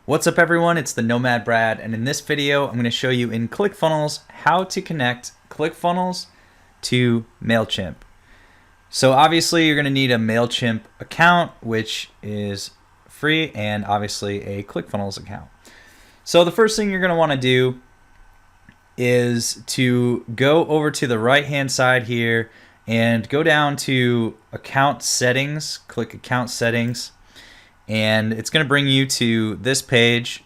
What's up everyone, it's the Nomad Brad, and in this video I'm going to show you in ClickFunnels how to connect ClickFunnels to Mailchimp. So obviously you're going to need a Mailchimp account, which is free, and obviously a ClickFunnels account. So the first thing you're going to want to do is to go over to the right hand side here and go down to Account Settings, click Account Settings, and it's going to bring you to this page,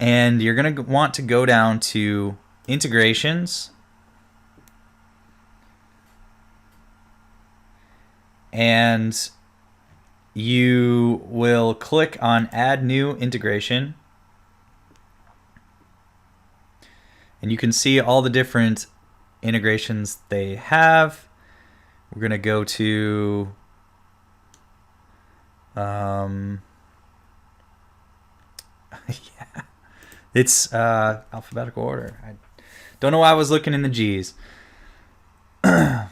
and you're going to want to go down to Integrations, and you will click on Add New Integration, and you can see all the different integrations they have. We're going to go to yeah, it's alphabetical order. I don't know why I was looking in the G's. It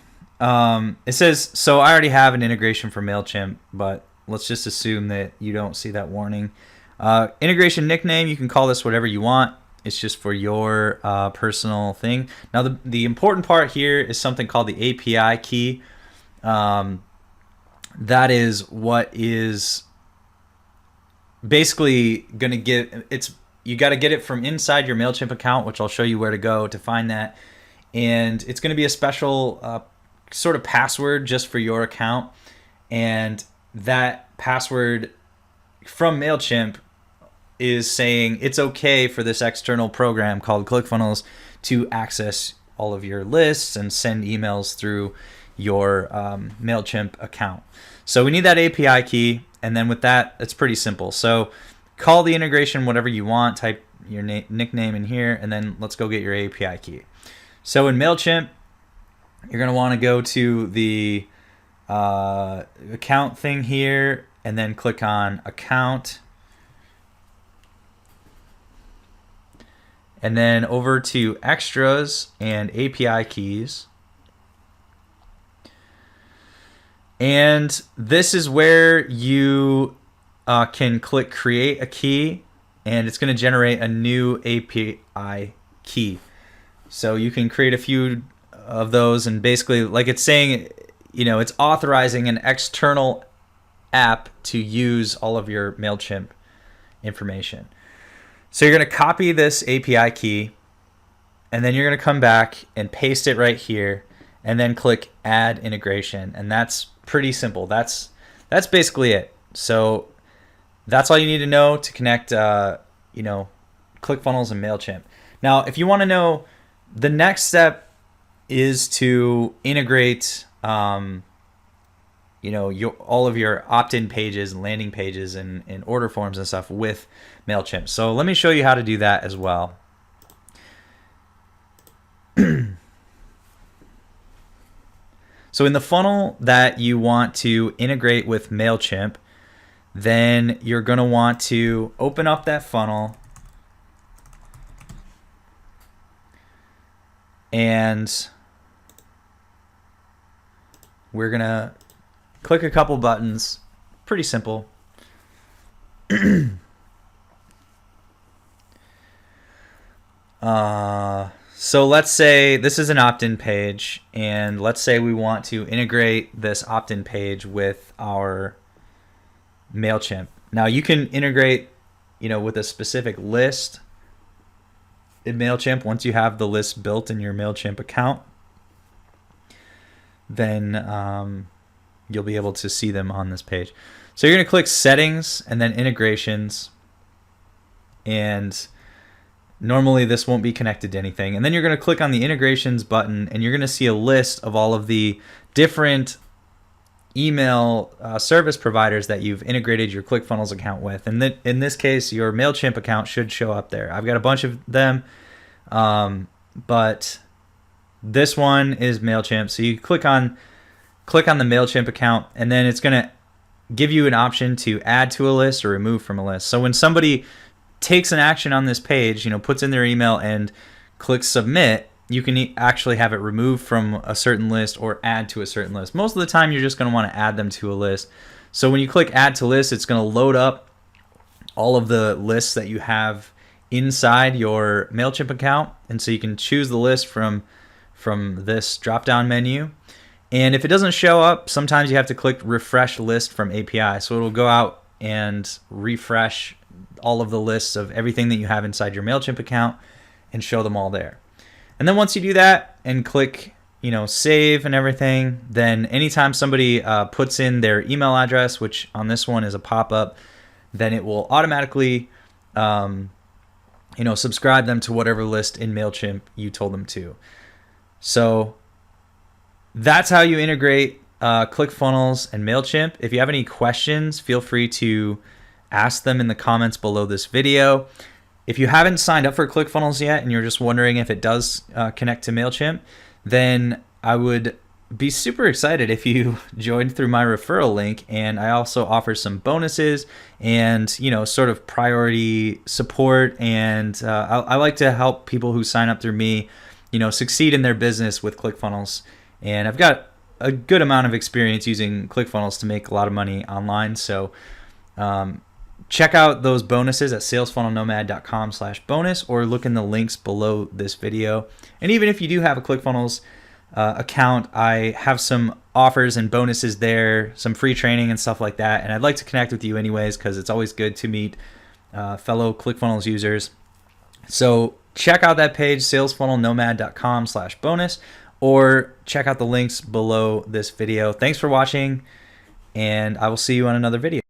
says, so I already have an integration for Mailchimp, but let's just assume that you don't see that warning. Integration nickname, you can call this whatever you want. It's just for your personal thing. Now the important part here is something called the API key. That is what is basically going to get, you got to get it from inside your Mailchimp account, which I'll show you where to go to find that. And it's going to be a special sort of password just for your account. And that password from Mailchimp is saying it's okay for this external program called ClickFunnels to access all of your lists and send emails through your Mailchimp account. So we need that API key, and then with that, it's pretty simple. So call the integration whatever you want, type your nickname in here, and then let's go get your API key. So in Mailchimp, you're going to want to go to the account thing here, and then click on Account, and then over to Extras and API Keys. And this is where you can click Create a Key, and it's going to generate a new API key. So you can create a few of those, and basically, like it's saying, you know, it's authorizing an external app to use all of your Mailchimp information. So you're going to copy this API key, and then you're going to come back and paste it right here, and then click Add Integration, and that's pretty simple. That's basically it. So that's all you need to know to connect, you know, ClickFunnels and Mailchimp. Now, if you want to know, the next step is to integrate, you know, all of your opt-in pages and landing pages and order forms and stuff with Mailchimp. So let me show you how to do that as well. So in the funnel that you want to integrate with Mailchimp, then you're going to want to open up that funnel, and we're going to click a couple buttons. Pretty simple. So let's say this is an opt-in page, and let's say we want to integrate this opt-in page with our Mailchimp. Now you can integrate, you know, with a specific list in Mailchimp. Once you have the list built in your Mailchimp account, then you'll be able to see them on this page. So you're going to click Settings and then Integrations, and normally this won't be connected to anything. And then you're going to click on the Integrations button, and you're going to see a list of all of the different email service providers that you've integrated your ClickFunnels account with. And in this case, your Mailchimp account should show up there. I've got a bunch of them, but this one is Mailchimp. So you click on the Mailchimp account, and then it's going to give you an option to add to a list or remove from a list. So when somebody takes an action on this page, you know, puts in their email and clicks submit, you can actually have it removed from a certain list or add to a certain list. Most of the time, you're just going to want to add them to a list. So when you click Add to List, it's going to load up all of the lists that you have inside your Mailchimp account, and so you can choose the list from this drop-down menu. And if it doesn't show up, sometimes you have to click refresh list from API, so it'll go out and refresh all of the lists of everything that you have inside your Mailchimp account and show them all there. And then once you do that and click, save and everything, then anytime somebody puts in their email address, which on this one is a pop-up, then it will automatically subscribe them to whatever list in Mailchimp you told them to. So that's how you integrate ClickFunnels and Mailchimp. If you have any questions, feel free to ask them in the comments below this video. If you haven't signed up for ClickFunnels yet and you're just wondering if it does connect to Mailchimp, then I would be super excited if you joined through my referral link. And I also offer some bonuses and sort of priority support. And I like to help people who sign up through me succeed in their business with ClickFunnels. And I've got a good amount of experience using ClickFunnels to make a lot of money online. So check out those bonuses at salesfunnelnomad.com/bonus, or look in the links below this video. And even if you do have a ClickFunnels account, I have some offers and bonuses there, some free training and stuff like that. And I'd like to connect with you anyways, because it's always good to meet fellow ClickFunnels users. So check out that page, salesfunnelnomad.com/bonus, or check out the links below this video. Thanks for watching, and I will see you on another video.